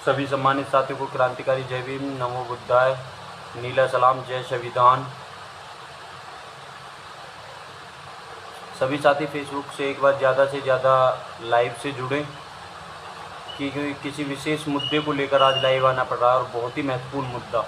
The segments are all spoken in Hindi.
सभी सम्मानित साथियों को क्रांतिकारी जय भीम, नमो बुद्धाय, नीला सलाम, जय संविधान। सभी साथी फेसबुक से एक बार ज़्यादा से ज़्यादा लाइव से जुड़ें क्योंकि किसी विशेष मुद्दे को लेकर आज लाइव आना पड़ रहा है और बहुत ही महत्वपूर्ण मुद्दा।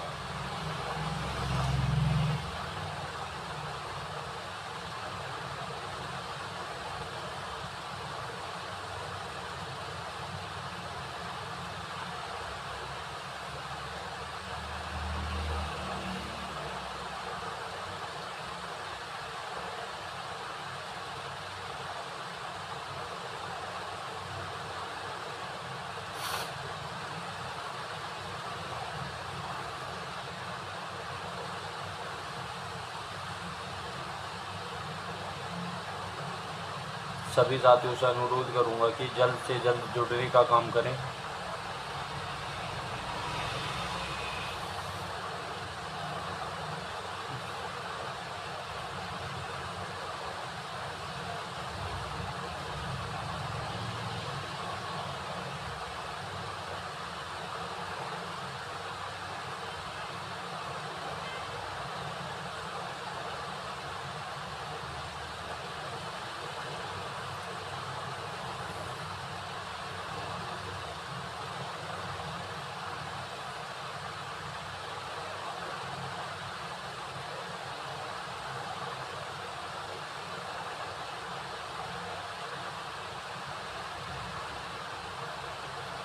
सभी साथियों से अनुरोध करूंगा कि जल्द से जल्द जुड़ने का काम करें।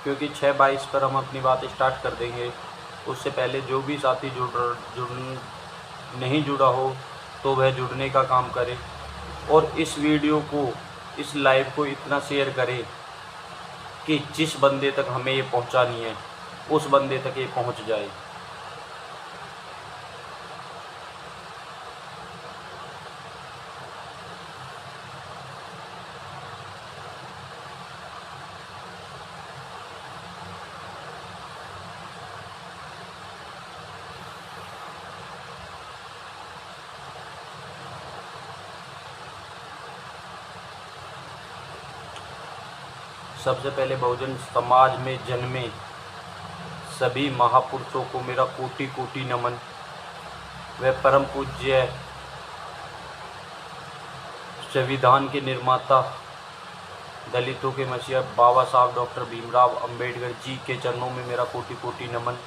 क्योंकि 6:22 पर हम अपनी बात स्टार्ट कर देंगे। उससे पहले जो भी साथी नहीं जुड़ा हो तो वह जुड़ने का काम करे और इस वीडियो को, इस लाइव को इतना शेयर करे कि जिस बंदे तक हमें ये पहुंचानी है उस बंदे तक ये पहुंच जाए। सबसे पहले बहुजन समाज में जन्मे सभी महापुरुषों को मेरा कोटि कोटि नमन। वह परम पूज्य संविधान के निर्माता, दलितों के मसीहा बाबा साहब डॉक्टर भीमराव अंबेडकर जी के चरणों में मेरा कोटि कोटि नमन।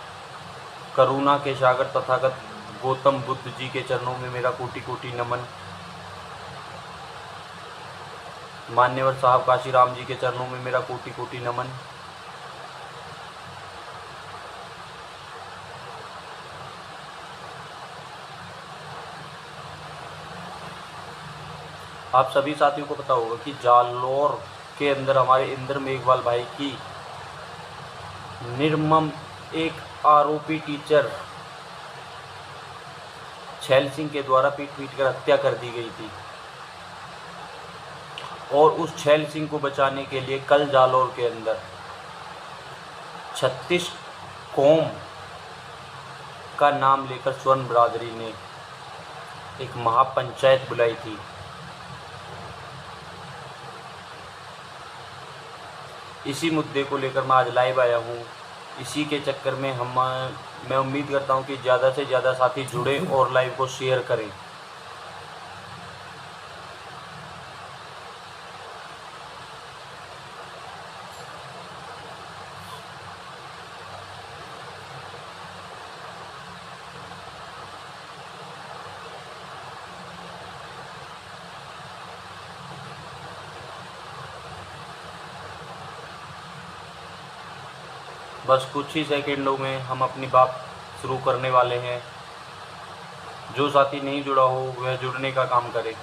करुणा के सागर तथागत गौतम बुद्ध जी के चरणों में मेरा कोटि कोटि नमन। मान्यवर साहब काशीराम जी के चरणों में मेरा कोटि कोटि नमन। आप सभी साथियों को पता होगा कि जालौर के अंदर हमारे इंद्र मेघवाल भाई की निर्मम एक आरोपी टीचर छैल सिंह के द्वारा पीट कर हत्या कर दी गई थी और उस छैल सिंह को बचाने के लिए कल जालौर के अंदर 36 कौम का नाम लेकर स्वर्ण बिरादरी ने एक महापंचायत बुलाई थी। इसी मुद्दे को लेकर मैं आज लाइव आया हूँ। इसी के चक्कर में मैं उम्मीद करता हूँ कि ज़्यादा से ज़्यादा साथी जुड़े और लाइव को शेयर करें। बस कुछ ही सेकंडों में हम अपनी बात शुरू करने वाले हैं। जो साथी नहीं जुड़ा हो वह जुड़ने का काम करे।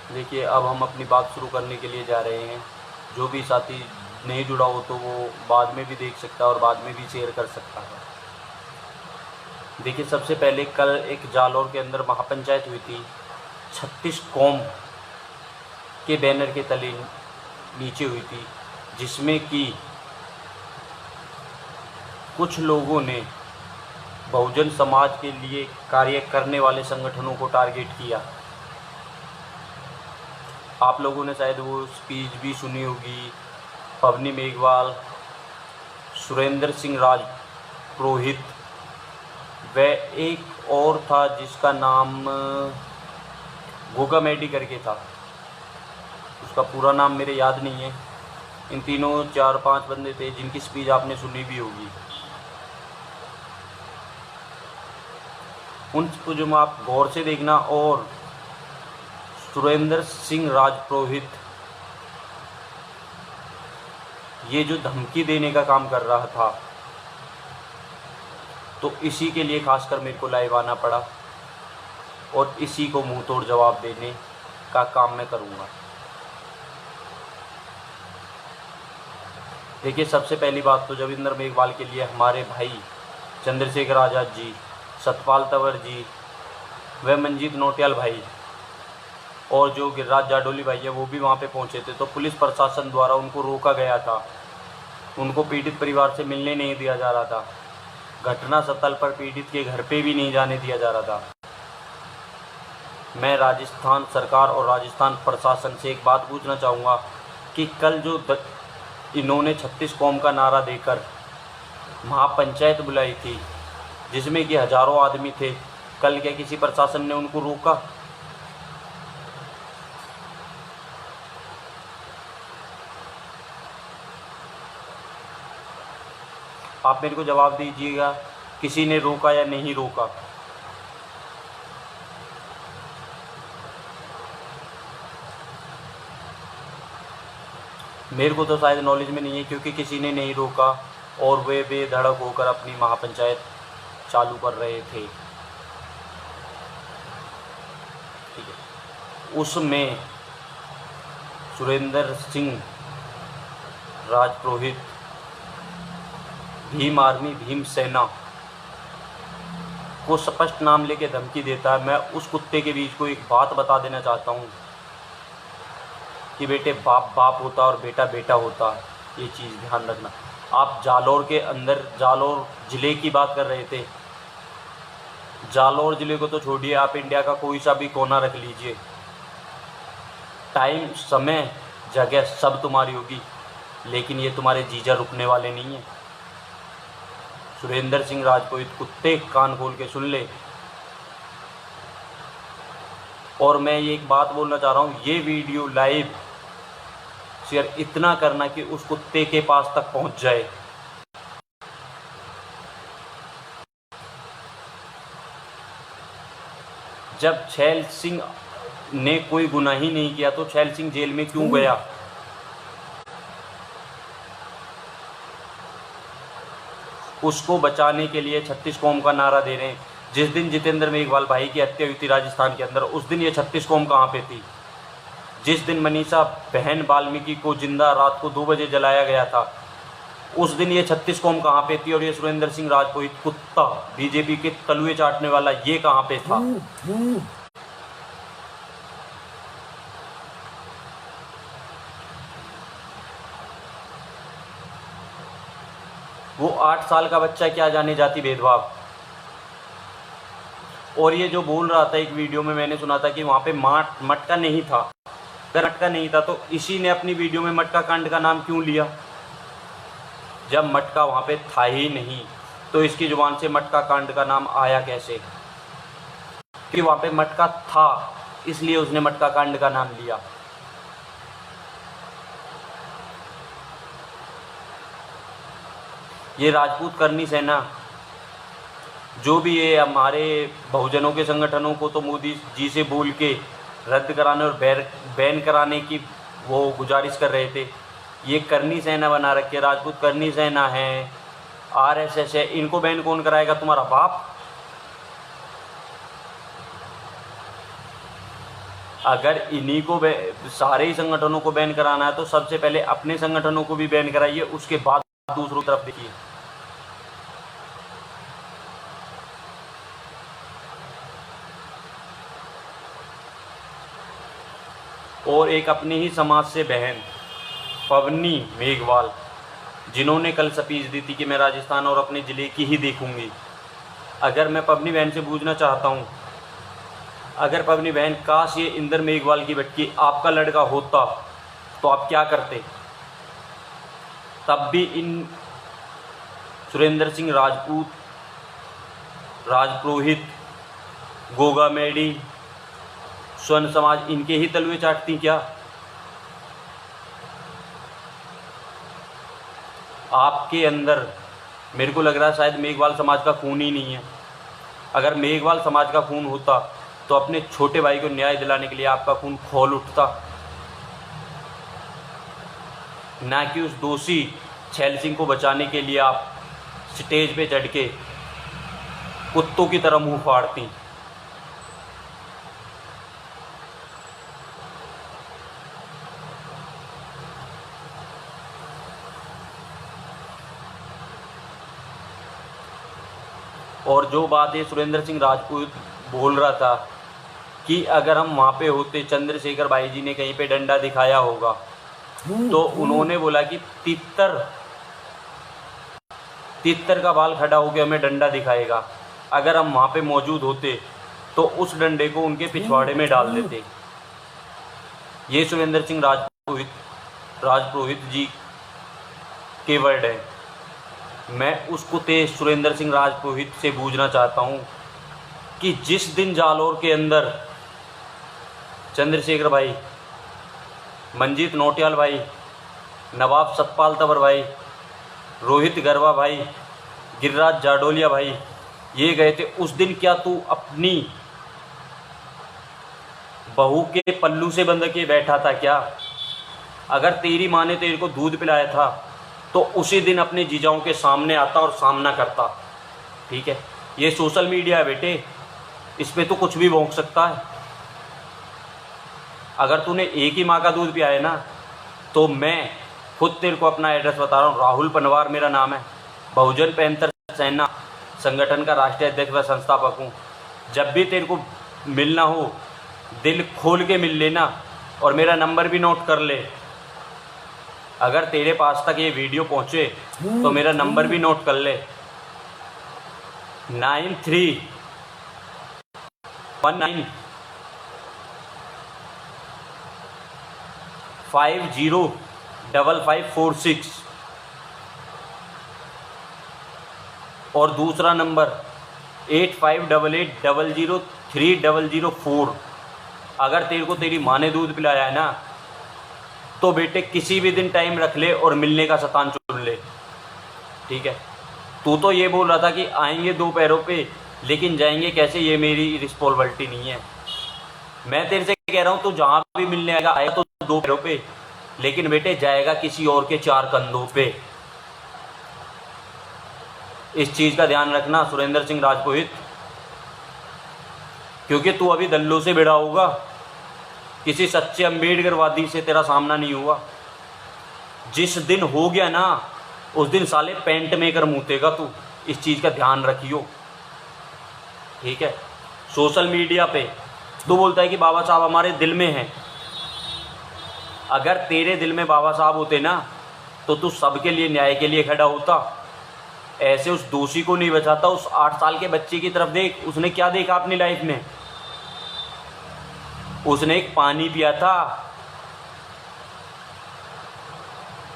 देखिए, अब हम अपनी बात शुरू करने के लिए जा रहे हैं। जो भी साथी नहीं जुड़ा हो तो वो बाद में भी देख सकता है और बाद में भी शेयर कर सकता है। देखिए, सबसे पहले कल एक जालौर के अंदर महापंचायत हुई थी। 36 कौम के बैनर के तले नीचे हुई थी, जिसमें कि कुछ लोगों ने बहुजन समाज के लिए कार्य करने वाले संगठनों को टारगेट किया। आप लोगों ने शायद वो स्पीच भी सुनी होगी। पबनी मेघवाल, सुरेंद्र सिंह राजपुरोहित, व एक और था जिसका नाम गोगा मेडी करके था, उसका पूरा नाम मेरे याद नहीं है। इन तीनों 4-5 बंदे थे जिनकी स्पीच आपने सुनी भी होगी। उनको जो आप गौर से देखना। और सुरेंद्र सिंह राजपुरोहित ये जो धमकी देने का काम कर रहा था, तो इसी के लिए खासकर मेरे को लाइव आना पड़ा और इसी को मुंह तोड़ जवाब देने का काम मैं करूँगा। देखिए, सबसे पहली बात तो जविंदर मेघवाल के लिए हमारे भाई चंद्रशेखर आज़ाद जी, सतपाल तंवर जी व मंजीत नौटियाल भाई और जो गिरिराज जाडोली भाई है वो भी वहाँ पे पहुँचे थे। तो पुलिस प्रशासन द्वारा उनको रोका गया था, उनको पीड़ित परिवार से मिलने नहीं दिया जा रहा था, घटना स्थल पर पीड़ित के घर पे भी नहीं जाने दिया जा रहा था। मैं राजस्थान सरकार और राजस्थान प्रशासन से एक बात पूछना चाहूँगा कि कल जो इन्होंने 36 कौम का नारा देकर महापंचायत बुलाई थी, जिसमें कि हज़ारों आदमी थे, कल क्या किसी प्रशासन ने उनको रोका? आप मेरे को जवाब दीजिएगा, किसी ने रोका या नहीं रोका? मेरे को तो शायद नॉलेज में नहीं है, क्योंकि किसी ने नहीं रोका और वे बेधड़क होकर अपनी महापंचायत चालू कर रहे थे। ठीक है, उसमें सुरेंद्र सिंह राजपुरोहित भीम आर्मी, भीम सेना को स्पष्ट नाम लेके धमकी देता है। मैं उस कुत्ते के बीच को एक बात बता देना चाहता हूँ कि बेटे बाप बाप होता और बेटा बेटा होता, ये चीज़ ध्यान रखना। आप जालौर के अंदर, जालौर ज़िले की बात कर रहे थे, जालौर ज़िले को तो छोड़िए, आप इंडिया का कोई सा भी कोना रख लीजिए, टाइम, समय, जगह सब तुम्हारी होगी, लेकिन ये तुम्हारे जीजा रुकने वाले नहीं हैं। सुरेंद्र सिंह राजपुरोहित कुत्ते कान खोल के सुन ले। और मैं ये एक बात बोलना चाह रहा हूँ, ये वीडियो लाइव शेयर इतना करना कि उस कुत्ते के पास तक पहुँच जाए। जब छैल सिंह ने कोई गुनाह ही नहीं किया तो छैल सिंह जेल में क्यों गया? उसको बचाने के लिए 36 कौम का नारा दे रहे हैं। जिस दिन जितेंद्र मेघवाल भाई की हत्या हुई थी राजस्थान के अंदर, उस दिन ये 36 कौम कहाँ पे थी? जिस दिन मनीषा बहन वाल्मीकि को जिंदा रात को 2 बजे जलाया गया था, उस दिन ये 36 कौम कहाँ पे थी? और ये सुरेंद्र सिंह राजपुरोहित कुत्ता, बीजेपी के तलुए चाटने वाला, ये कहाँ पे था? वो 8 साल का बच्चा क्या जाने जाति भेदभाव। और ये जो बोल रहा था, एक वीडियो में मैंने सुना था कि वहाँ पे मटका नहीं था। अगर मटका नहीं था तो इसी ने अपनी वीडियो में मटका कांड का नाम क्यों लिया? जब मटका वहाँ पे था ही नहीं तो इसकी जुबान से मटका कांड का नाम आया कैसे? कि वहाँ पे मटका था, इसलिए उसने मटका कांड का नाम लिया। ये राजपूत करनी सेना, जो भी ये हमारे बहुजनों के संगठनों को तो मोदी जी से बोल के रद्द कराने और बैन कराने की वो गुजारिश कर रहे थे। ये करनी सेना बना रखे, राजपूत करनी सेना है, आरएसएस है, इनको बैन कौन कराएगा? तुम्हारा बाप। अगर इन्हीं को सारे ही संगठनों को बैन कराना है तो सबसे पहले अपने संगठनों को भी बैन कराइए, उसके बाद दूसरों तरफ देखिए। और एक अपनी ही समाज से बहन पबनी मेघवाल, जिन्होंने कल स्पीच दी थी कि मैं राजस्थान और अपने ज़िले की ही देखूंगी, अगर मैं पबनी बहन से पूछना चाहता हूँ, अगर पबनी बहन काश ये इंदर मेघवाल की बटकी आपका लड़का होता तो आप क्या करते? तब भी इन सुरेंद्र सिंह राजपूत, राजपुरोहित, गोगा मेडी, स्वर्ण समाज, इनके ही तलवे चाटती क्या? आपके अंदर मेरे को लग रहा है शायद मेघवाल समाज का खून ही नहीं है। अगर मेघवाल समाज का खून होता तो अपने छोटे भाई को न्याय दिलाने के लिए आपका खून खौल उठता, ना कि उस दोषी छैल सिंह को बचाने के लिए आप स्टेज पे चढ़ के कुत्तों की तरह मुंह फाड़ती। और जो बात ये सुरेंद्र सिंह राजपूत बोल रहा था कि अगर हम वहाँ पे होते, चंद्रशेखर भाई जी ने कहीं पे डंडा दिखाया होगा, तो उन्होंने बोला कि तितर का बाल खड़ा होकर हमें डंडा दिखाएगा। अगर हम वहाँ पे मौजूद होते तो उस डंडे को उनके पिछवाड़े में डाल देते। ये सुरेंद्र सिंह राजपुरोहित जी के वर्ड है। मैं उस कुत्ते सुरेंद्र सिंह राजपुरोहित से पूछना चाहता हूँ कि जिस दिन जालौर के अंदर चंद्रशेखर भाई, मंजीत नौटियाल भाई, नवाब सतपाल तंवर भाई, रोहित गरवा भाई, गिरिराज जाडोलिया भाई ये गए थे, उस दिन क्या तू अपनी बहू के पल्लू से बंध के बैठा था क्या? अगर तेरी माँ ने तेरे को दूध पिलाया था तो उसी दिन अपने जीजाओं के सामने आता और सामना करता। ठीक है, ये सोशल मीडिया है बेटे, इस पे तो कुछ भी भोंक सकता है। अगर तूने एक ही माँ का दूध पिया है ना, तो मैं खुद तेरे को अपना एड्रेस बता रहा हूँ। राहुल पनवार मेरा नाम है, बहुजन पैंथर सेना संगठन का राष्ट्रीय अध्यक्ष व संस्थापक हूँ। जब भी तेरे को मिलना हो दिल खोल के मिल लेना, और मेरा नंबर भी नोट कर ले। अगर तेरे पास तक ये वीडियो पहुँचे तो मेरा नंबर भी नोट कर ले, 9319505546 और दूसरा नंबर 8588003004। अगर तेरे को तेरी माँ ने दूध पिलाया है ना, तो बेटे किसी भी दिन टाइम रख ले और मिलने का शतान चुन ले। ठीक है, तू तो ये बोल रहा था कि आएंगे 2 पैरों पे, लेकिन जाएंगे कैसे ये मेरी रिस्पॉन्सिबिलिटी नहीं है। मैं तेरे से कह रहा हूँ तू जहाँ भी मिलने आएगा, आएगा तो 2 पैरों पे, लेकिन बेटे जाएगा किसी और के 4 कंधों पे। इस चीज़ का ध्यान रखना सुरेंद्र सिंह राजपुरोहित, क्योंकि तू अभी दल्लों से भिड़ा होगा, किसी सच्चे अम्बेडकरवादी से तेरा सामना नहीं हुआ। जिस दिन हो गया ना, उस दिन साले पेंट मेकर मूतेगा तू। इस चीज़ का ध्यान रखियो। ठीक है, सोशल मीडिया पे तू बोलता है कि बाबा साहब हमारे दिल में हैं। अगर तेरे दिल में बाबा साहब होते ना, तो तू सबके लिए न्याय के लिए खड़ा होता। ऐसे उस दोषी को नहीं बचाता। उस 8 साल के बच्चे की तरफ देख, उसने क्या देखा अपनी लाइफ में? उसने एक पानी पिया था।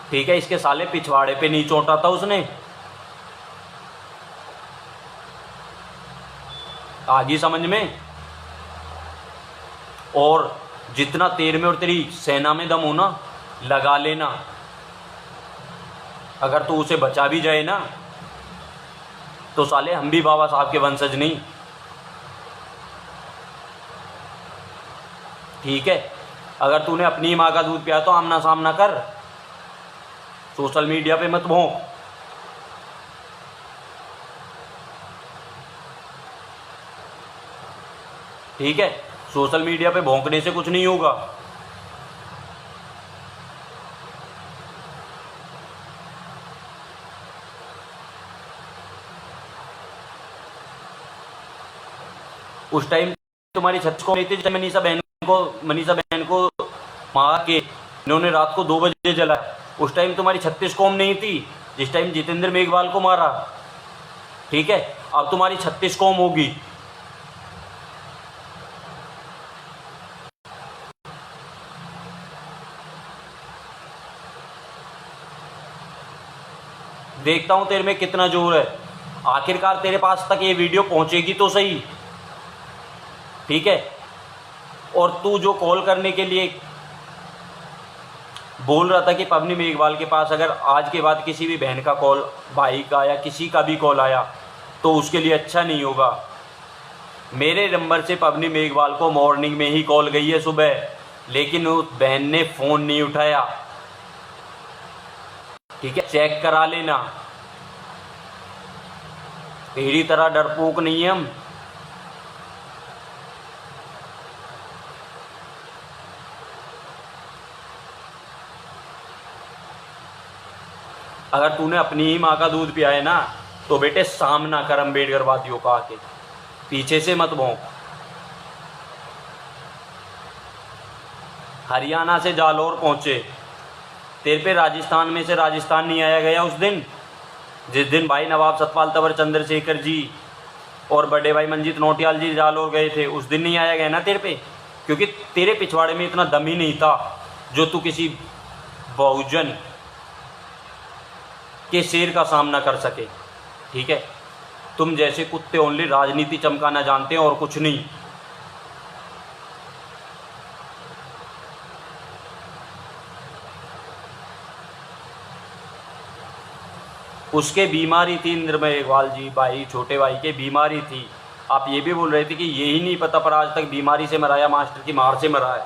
ठीक है, इसके साले पिछवाड़े पे नहीं चोटा था उसने। आगी समझ में? और जितना तेरे में और तेरी सेना में दम हो ना, लगा लेना। अगर तू उसे बचा भी जाए ना, तो साले हम भी बाबा साहब के वंशज नहीं। ठीक है, अगर तूने अपनी माँ का दूध पिया तो आमना सामना कर, सोशल मीडिया पे मत भोंक। ठीक है, सोशल मीडिया पे भोंकने से कुछ नहीं होगा। उस टाइम तुम्हारी 36 को नहीं थी, मनीषा बहन को मार के इन्होंने रात को 2 बजे जलाया। उस टाइम तुम्हारी 36 कौम नहीं थी जिस टाइम जितेंद्र मेघवाल को मारा। ठीक है, अब तुम्हारी 36 कौम होगी। देखता हूं तेरे में कितना जोर है। आखिरकार तेरे पास तक ये वीडियो पहुंचेगी तो सही, ठीक है। और तू जो कॉल करने के लिए बोल रहा था कि पबनी मेघवाल के पास अगर आज के बाद किसी भी बहन का कॉल, भाई का या किसी का भी कॉल आया तो उसके लिए अच्छा नहीं होगा। मेरे नंबर से पबनी मेघवाल को मॉर्निंग में ही कॉल गई है सुबह, लेकिन उस बहन ने फ़ोन नहीं उठाया, ठीक है। चेक करा लेना, तेरी तरह डरपोक नहीं है हम। अगर तूने अपनी ही माँ का दूध पिया है ना तो बेटे सामना कर अम्बेडकर वादियों का, आके पीछे से मत भौंक। हरियाणा से जालौर पहुंचे, तेरे पे राजस्थान में से राजस्थान नहीं आया गया उस दिन, जिस दिन भाई नवाब सतपाल तंवर चंद्रशेखर जी और बड़े भाई मंजीत नौटियाल जी जालौर गए थे, उस दिन नहीं आया गया ना तेरे पे, क्योंकि तेरे पिछवाड़े में इतना दम ही नहीं था जो तू किसी बहुजन के शेर का सामना कर सके, ठीक है। तुम जैसे कुत्ते ओनली राजनीति चमकाना जानते हैं और कुछ नहीं। उसके बीमारी थी इंद्र मेघवाल जी, भाई छोटे भाई के बीमारी थी। आप ये भी बोल रहे थे कि यही नहीं पता पर आज तक बीमारी से मरा या मास्टर की मार से मरा है।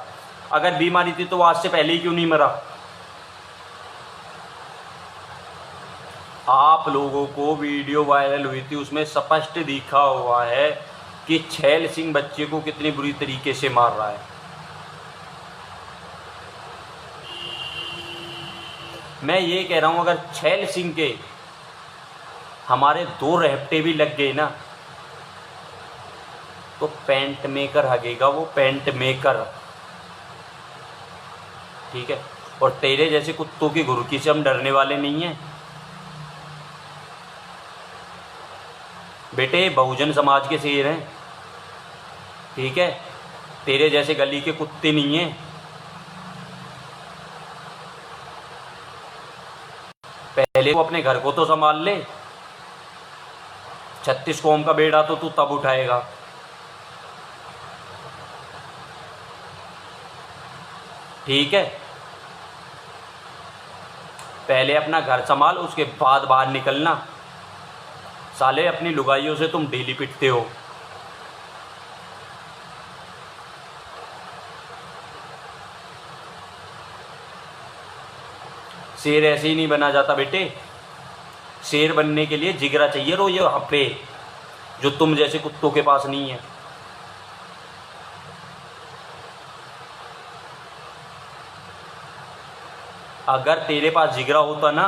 अगर बीमारी थी तो आज से पहले ही क्यों नहीं मरा? आप लोगों को वीडियो वायरल हुई थी, उसमें स्पष्ट दिखा हुआ है कि छैल सिंह बच्चे को कितनी बुरी तरीके से मार रहा है। मैं ये कह रहा हूं अगर छैल सिंह के हमारे 2 रहपटे भी लग गए ना तो पेंट मेकर हगेगा वो, पेंट मेकर, ठीक है। और तेरे जैसे कुत्तों की घुरकी से हम डरने वाले नहीं हैं बेटे, बहुजन समाज के शेर हैं, ठीक है। तेरे जैसे गली के कुत्ते नहीं हैं। पहले वो अपने घर को तो संभाल ले, 36 कौम का बेड़ा तो तू तब उठाएगा। ठीक है, पहले अपना घर संभाल, उसके बाद बाहर निकलना। साले अपनी लुगाइयों से तुम डेली पिटते हो। शेर ऐसे ही नहीं बना जाता बेटे, शेर बनने के लिए जिगरा चाहिए रो ये वहाँ पे, जो तुम जैसे कुत्तों के पास नहीं है। अगर तेरे पास जिगरा होता ना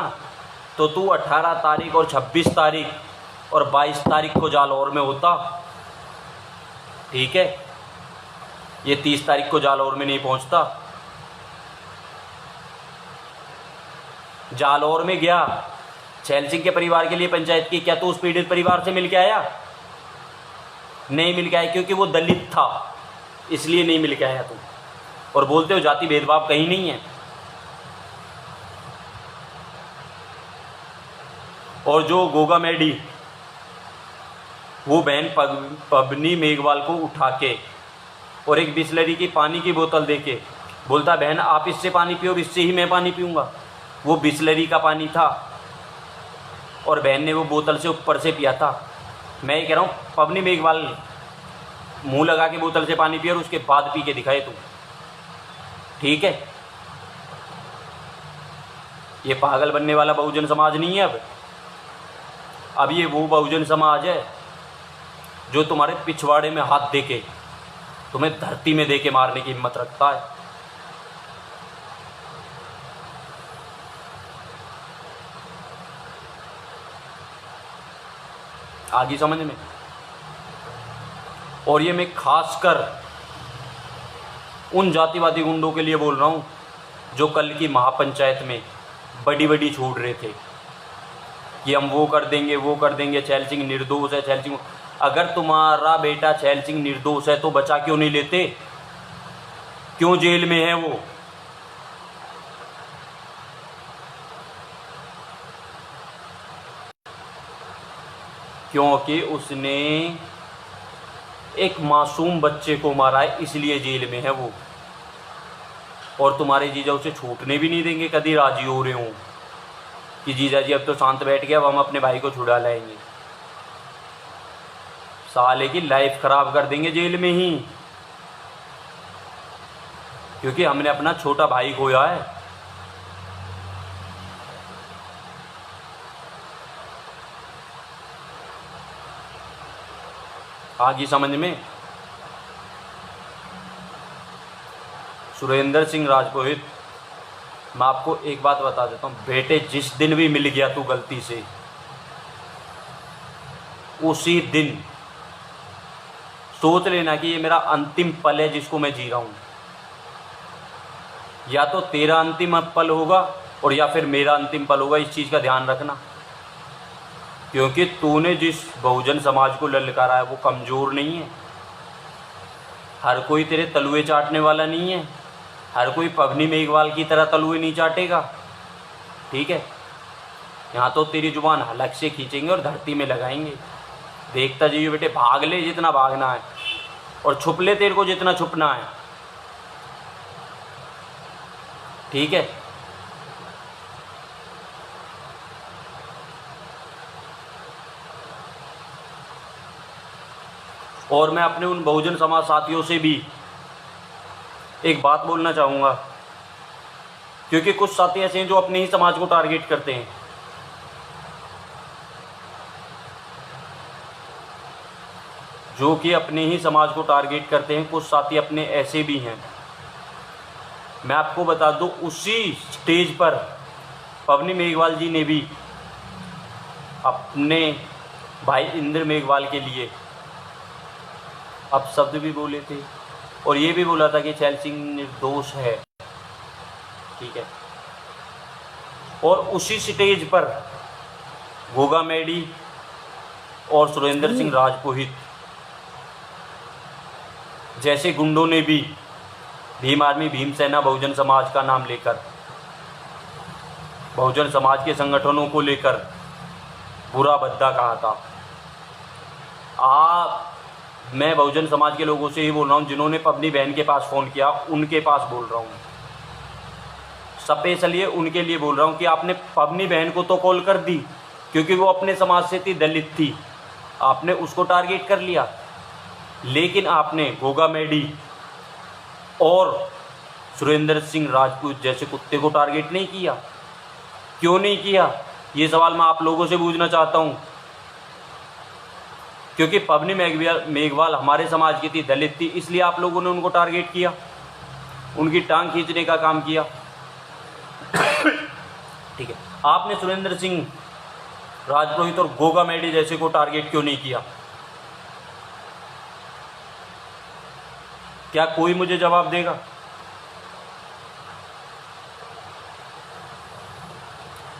तो तू 18 तारीख और 26 तारीख और 22 तारीख को जालौर में होता, ठीक है। ये 30 तारीख को जालौर में नहीं पहुंचता। जालौर में गया, छैल सिंह के परिवार के लिए पंचायत की, क्या तू उस पीड़ित परिवार से मिल के आया? नहीं मिल के आया, क्योंकि वो दलित था इसलिए नहीं मिल के आया तू। और बोलते हो जाति भेदभाव कहीं नहीं है। और जो गोगा मेडी वो बहन पबनी मेघवाल को उठा के और एक बिस्लरी की पानी की बोतल देके बोलता बहन आप इससे पानी पियो, इससे ही मैं पानी पीऊँगा। वो बिस्लरी का पानी था और बहन ने वो बोतल से ऊपर से पिया था। मैं ये कह रहा हूँ पबनी मेघवाल मुंह लगा के बोतल से पानी पिए और उसके बाद पी के दिखाए तू, ठीक है। ये पागल बनने वाला बहुजन समाज नहीं है। अब ये वो बहुजन समाज है जो तुम्हारे पिछवाड़े में हाथ देके तुम्हें धरती में देके मारने की हिम्मत रखता है। आगे समझ में। और ये मैं खासकर उन जातिवादी गुंडों के लिए बोल रहा हूं जो कल की महापंचायत में बड़ी बड़ी छोड़ रहे थे। कि हम वो कर देंगे, चैल सिंह निर्दोष है, चैल सिंह। अगर तुम्हारा बेटा चैल सिंह निर्दोष है तो बचा क्यों नहीं लेते? क्यों जेल में है वो? क्योंकि उसने एक मासूम बच्चे को मारा है, इसलिए जेल में है वो। और तुम्हारे जीजा उसे छूटने भी नहीं देंगे, कभी राजी हो रहे हों कि जीजा जी अब तो शांत बैठ गया, अब हम अपने भाई को छुड़ा लाएंगे। साले की लाइफ खराब कर देंगे जेल में ही, क्योंकि हमने अपना छोटा भाई खोया है। आगे समझ में? सुरेंद्र सिंह राजपुरोहित, मैं आपको एक बात बता देता हूँ, बेटे जिस दिन भी मिल गया तू गलती से, उसी दिन सोच लेना कि ये मेरा अंतिम पल है जिसको मैं जी रहा हूँ। या तो तेरा अंतिम पल होगा और या फिर मेरा अंतिम पल होगा, इस चीज़ का ध्यान रखना। क्योंकि तूने जिस बहुजन समाज को ललकारा है वो कमज़ोर नहीं है। हर कोई तेरे तलुए चाटने वाला नहीं है, हर कोई पवनी मेघवाल की तरह तलुए नहीं चाटेगा, ठीक है? यहाँ तो तेरी जुबान हलक से खींचेंगे और धरती में लगाएंगे। देखता जाइए बेटे, भाग ले जितना भागना है और छुप ले तेरे को जितना छुपना है, ठीक है? और मैं अपने उन बहुजन समाज साथियों से भी एक बात बोलना चाहूँगा, क्योंकि कुछ साथी ऐसे हैं जो अपने ही समाज को टारगेट करते हैं। जो कि अपने ही समाज को टारगेट करते हैं, कुछ साथी अपने ऐसे भी हैं। मैं आपको बता दूं, उसी स्टेज पर पवनी मेघवाल जी ने भी अपने भाई इंद्र मेघवाल के लिए अपशब्द भी बोले थे और ये भी बोला था कि चैल सिंह निर्दोष है, ठीक है? और उसी स्टेज पर गोगा मेडी और सुरेंद्र सिंह राजपुरोहित जैसे गुंडों ने भी भीम आर्मी, भीम सेना, बहुजन समाज का नाम लेकर, बहुजन समाज के संगठनों को लेकर बुरा भद्दा कहा था। मैं बहुजन समाज के लोगों से ही बोल रहा हूँ, जिन्होंने अपनी बहन के पास फ़ोन किया उनके पास बोल रहा हूँ, स्पेशली उनके लिए बोल रहा हूँ कि आपने अपनी बहन को तो कॉल कर दी क्योंकि वो अपने समाज से थी, दलित थी, आपने उसको टारगेट कर लिया। लेकिन आपने गोगा मेडी और सुरेंद्र सिंह राजपूत जैसे कुत्ते को टारगेट नहीं किया। क्यों नहीं किया, ये सवाल मैं आप लोगों से पूछना चाहता हूँ। क्योंकि पवनी मेघवाल हमारे समाज की थी, दलित थी, इसलिए आप लोगों ने उनको टारगेट किया, उनकी टांग खींचने का काम किया, ठीक है? आपने सुरेंद्र सिंह राजपुरोहित और गोगा मेडी जैसे को टारगेट क्यों नहीं किया? क्या कोई मुझे जवाब देगा?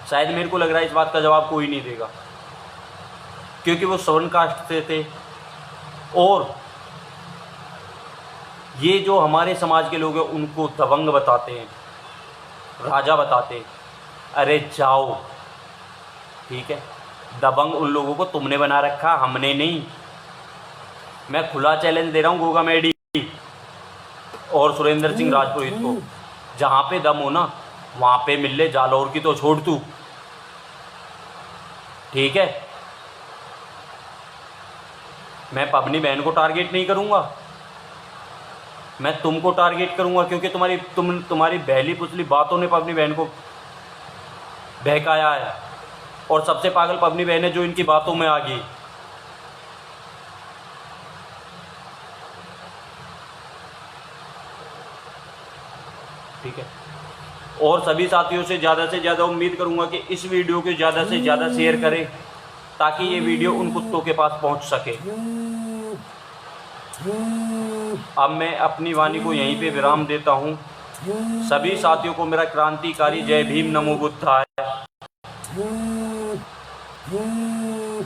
शायद मेरे को लग रहा है इस बात का जवाब कोई नहीं देगा, क्योंकि वो सवर्ण कास्ट से थे। और ये जो हमारे समाज के लोग हैं उनको दबंग बताते हैं, राजा बताते हैं। अरे जाओ, ठीक है? दबंग उन लोगों को तुमने बना रखा, हमने नहीं। मैं खुला चैलेंज दे रहा हूँ गोगा मेडी और सुरेंद्र सिंह राजपुरोहित को, जहाँ पे दम हो ना वहाँ पे मिल ले, जालौर की तो छोड़ तू, ठीक है? मैं अपनी बहन को टारगेट नहीं करूँगा, मैं तुमको टारगेट करूँगा, क्योंकि तुम्हारी बहली पुछली बातों ने अपनी बहन को बहकाया है। और सबसे पागल अपनी बहन है जो इनकी बातों में आ गई। ठीक है? और सभी साथियों से ज़्यादा उम्मीद करूंगा कि इस वीडियो को ज़्यादा से ज़्यादा शेयर करें, ताकि ये वीडियो उन कुत्तों के पास पहुंच सके। अब मैं अपनी वाणी को यहीं पे विराम देता हूं। सभी साथियों को मेरा क्रांतिकारी जय भीम, नमो बुद्धाय। Mm-hmm.